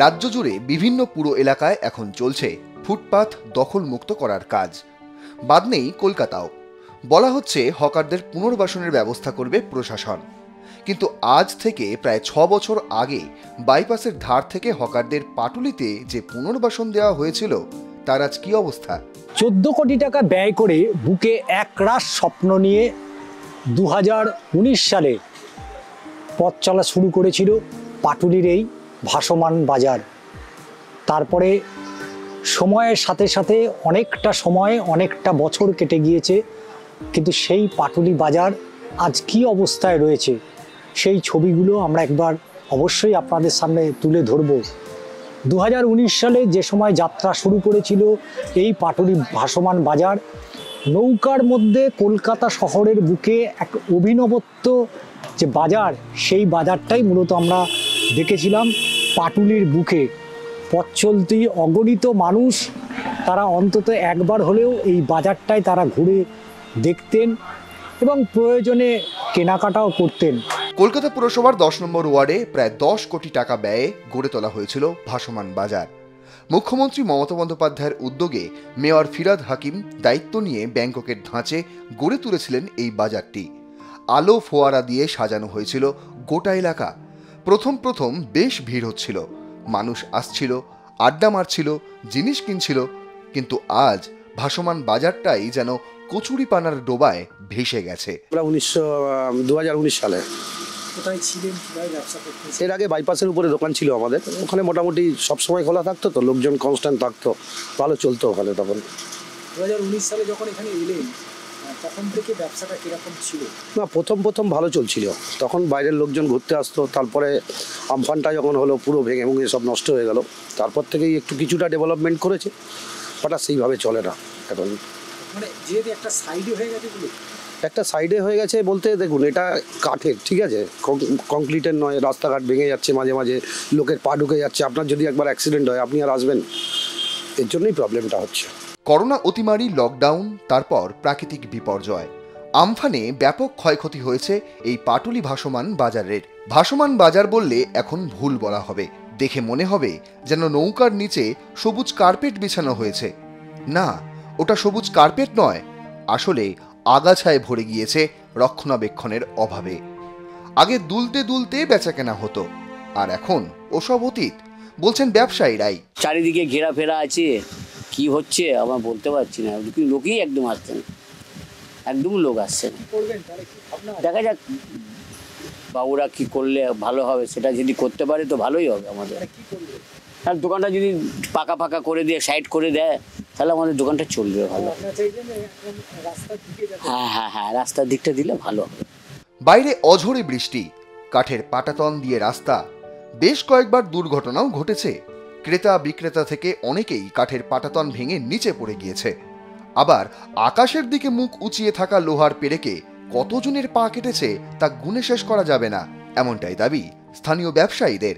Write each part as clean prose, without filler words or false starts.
রাজ্য জুড়ে বিভিন্ন পুর এলাকায় এখন চলছে ফুটপাত দখলমুক্ত করার কাজ। বাদ নেই কলকাতাও। বলা হচ্ছে হকারদের পুনর্বাসনের ব্যবস্থা করবে প্রশাসন। কিন্তু আজ থেকে প্রায় 6 বছর আগে বাইপাসের ধার থেকে হকারদের পাটুলিতে যে পুনর্বাসন দেওয়া হয়েছিল তার আজ কি অবস্থা? 14 কোটি টাকা ব্যয় করে বুকে একরাশ স্বপ্ন নিয়ে 2019 সালে পথ চলা শুরু করেছিল পাটুলির এই ভাসমান বাজার। তারপরে সময়ের সাথে সাথে অনেকটা বছর কেটে গিয়েছে, কিন্তু সেই পাটুলি বাজার আজ কি অবস্থায় রয়েছে সেই ছবিগুলো আমরা একবার অবশ্যই আপনাদের সামনে তুলে ধরব। 2019 সালে যে সময় যাত্রা শুরু করেছিল এই পাটুলি ভাসমান বাজার, নৌকার মধ্যে কলকাতা শহরের বুকে এক অভিনবত্ব যে বাজার, সেই বাজারটাই মূলত আমরা দেখেছিলাম পাটুলির বুকে। পথ চলতি অগণিত মানুষ তারা অন্তত একবার হলেও এই বাজারটায় তারা ঘুরে দেখতেন এবং প্রয়োজনে কেনাকাটাও করতেন। কলকাতা পুরসভার 10 নম্বর ওয়ার্ডে প্রায় 10 কোটি টাকা ব্যয়ে গড়ে তোলা হয়েছিল ভাসমান বাজার। মুখ্যমন্ত্রী মমতা বন্দ্যোপাধ্যায়ের উদ্যোগে মেয়র ফিরহাদ হাকিম দায়িত্ব নিয়ে ব্যাংককের ধাঁচে গড়ে তুলেছিলেন এই বাজারটি। আলো ফোয়ারা দিয়ে সাজানো হয়েছিল গোটা এলাকা। প্রথম বেশ ভিড় হচ্ছিল, মানুষ আসছিল, আড্ডা মারছিল, জিনিস কিনছিল। কিন্তু আজ ভাসমান বাজারটাই যেন কচুরি পানার ডোবায় ভেসে গেছে। 2019 সালে এর আগে বাইপাসের উপরে দোকান ছিল আমাদের, ওখানে মোটামুটি সবসময় খোলা থাকতো, তো লোকজন কনস্ট্যান্ট থাকতো, ভালো চলতো ওখানে। তখন 2019 সালে যখন এখানে এলেন তখন থেকে ব্যবসাটা কিরকম ছিল? না, প্রথম ভালো চলছিল, তখন বাইরের লোকজন ঘুরতে আসতো। তারপরে আমফানটা যখন হলো পুরো ভেঙে ভেঙে সব নষ্ট হয়ে গেল, তারপর থেকেই একটু কিছুটা ডেভেলপমেন্ট করেছে, ওটা সেইভাবে চলে না এখন। মানে যেহেতু একটা সাইডে হয়ে গেছে, একটা সাইডে হয়ে গেছে বলতে দেখুন, এটা কাঠের, ঠিক আছে, কংক্রিটের নয়। রাস্তাঘাট ভেঙে যাচ্ছে, মাঝে মাঝে লোকের পা ঢুকে যাচ্ছে। আপনার যদি একবার অ্যাক্সিডেন্ট হয় আপনি আর আসবেন? এর জন্যই প্রবলেমটা হচ্ছে। করোনা অতিমারি, লকডাউন, তারপর প্রাকৃতিক বিপর্যয়, আমফানে ব্যাপক ক্ষয়ক্ষতি হয়েছে এই পাটুলি ভাসমান বাজারের। ভাসমান বাজার বললে এখন ভুল বলা হবে, দেখে মনে হবে যেন নৌকার নিচে সবুজ কার্পেট বিছানো হয়েছে। না, ওটা সবুজ কার্পেট নয়, আসলে আগাছায় ভরে গিয়েছে রক্ষণাবেক্ষণের অভাবে। আগে দুলতে দুলতে বেচাকেনা হতো, আর এখন ওসব অতীত, বলছেন ব্যবসায়ীরাই। চারিদিকে ঘেরাফেরা আছে, কি হচ্ছে আমার বলতে পারছি না। লোকই একদম আসছে না, একদম লোক আসছে না। দেখা যাক বাবুরা কি করলে ভালো হবে, সেটা যদি করতে পারে তো ভালোই হবে আমাদের। আর দোকানটা যদি পাকা করে দিয়ে সাইড করে দেয় তাহলে আমাদের দোকানটা চলবে ভালো। হ্যাঁ, রাস্তার দিকটা দিলে ভালো হবে। বাইরে অঝোরে বৃষ্টি, কাঠের পাটাতন দিয়ে রাস্তা, বেশ কয়েকবার দুর্ঘটনাও ঘটেছে। ক্রেতা বিক্রেতা থেকে অনেকেই কাঠের পাটাতন ভেঙে নিচে পড়ে গিয়েছে। আবার আকাশের দিকে মুখ উঁচিয়ে থাকা লোহার পেরেকে কতজনের পা কেটেছে তা গুণে শেষ করা যাবে না, এমনটাই দাবি স্থানীয় ব্যবসায়ীদের।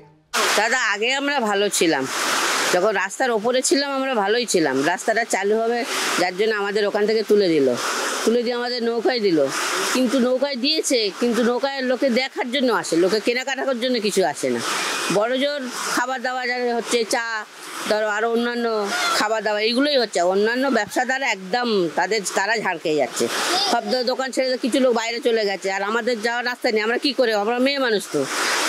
দাদা, আগে আমরা ভালো ছিলাম, যখন রাস্তার ওপরে ছিলাম আমরা ভালোই ছিলাম। রাস্তাটা চালু হবে যার জন্য আমাদের ওখান থেকে তুলে দিয়ে আমাদের নৌকায় দিল। কিন্তু নৌকায় দিয়েছে, কিন্তু নৌকায় লোকে দেখার জন্য আসে, লোকে কেনাকাটা করার জন্য কিছু আসে না। বড় জোর খাবার দাবার হচ্ছে, চা ধরো আরও অন্যান্য খাবার দাবার এইগুলোই হচ্ছে। অন্যান্য ব্যবসাদাররা একদম তারা ঝাড় খেয়ে যাচ্ছে। সব দোকান ছেড়ে কিছু লোক বাইরে চলে গেছে, আর আমাদের যাওয়ার রাস্তা নেই। আমরা কি করে, আমরা মেয়ে মানুষ, তো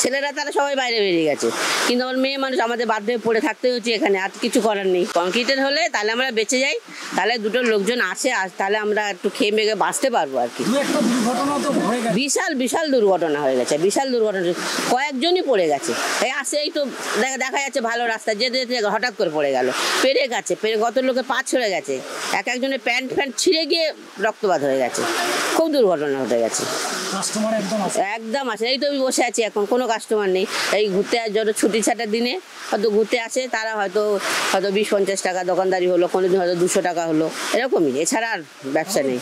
ছেলেরা তারা সবাই বাইরে বেরিয়ে গেছে, কিন্তু আমার মেয়ে মানুষ, আমাদের বাধ্য হয়ে পড়ে থাকতে হচ্ছে এখানে, আর কিছু করার নেই। কংক্রিটের হলে তাহলে আমরা বেঁচে যাই, তাহলে দুটো লোকজন আসে, তাহলে আমরা একটু খেয়ে মেঘে বাঁচতে পারবো আর কি। বিশাল দুর্ঘটনা হয়ে গেছে, বিশাল দুর্ঘটনা, কয়েকজনই পড়ে গেছে। এই তো দেখা যাচ্ছে ভালো রাস্তা, যেতে হঠাৎ করে পড়ে গেল, পেরে কত লোকের পা ছিঁড়ে গেছে, একজনের প্যান্ট ছিঁড়ে গিয়ে রক্তপাত হয়ে গেছে। খুব দুর্ঘটনা হয়ে গেছে, একদম আছে। এই তো আমি বসে আছি, এখন কোনো কাস্টমার নেই। এই ঘুরতে যত ছুটি ছাটার দিনে হয়তো ঘুরতে আসে, তারা হয়তো 20-50 টাকা দোকানদারি হলো, কোনোদিন হয়তো 200 টাকা হলো, এরকমই। এছাড়া আর ব্যবসা নেই।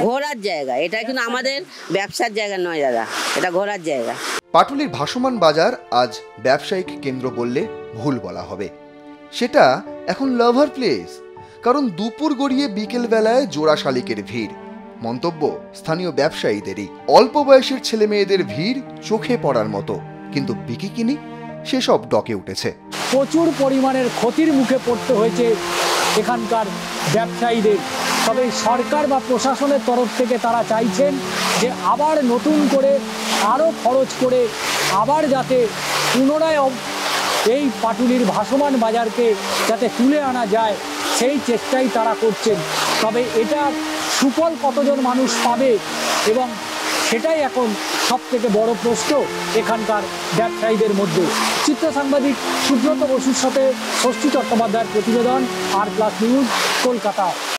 ঘোরার জায়গা এটা, কিন্তু আমাদের ব্যবসার জায়গা নয় দাদা, এটা ঘোরার জায়গা। পাটুলির ভাসমান বাজার আজ ব্যবসায়িক কেন্দ্র বললে ভুল বলা হবে, সেটা এখন লাভার প্লেস। কারণ দুপুর গড়িয়ে বিকেল বেলায় জোড়া শালিকের ভিড়, মন্তব্য স্থানীয় ব্যবসায়ীদেরই। অল্প বয়সের ছেলে মেয়েদের ভিড় চোখে পড়ার মতো, কিন্তু বিকিকিনি সেসব ডকে উঠেছে। প্রচুর পরিমাণের ক্ষতির মুখে পড়তে হয়েছে এখানকার ব্যবসায়ীদের। তবে সরকার বা প্রশাসনের তরফ থেকে তারা চাইছেন যে আবার নতুন করে আরও খরচ করে আবার যাতে পুনরায় এই পাটুলির ভাসমান বাজারকে যাতে তুলে আনা যায় সেই চেষ্টাই তারা করছেন। তবে এটা সুফল কতজন মানুষ পাবে এবং সেটাই এখন সবথেকে বড় প্রশ্ন এখানকার ব্যবসায়ীদের মধ্যে। চিত্র সাংবাদিক সুব্রত বসুর সাথে ষষ্ঠী চট্টোপাধ্যায়ের প্রতিবেদন, আর প্লাস নিউজ, কলকাতা।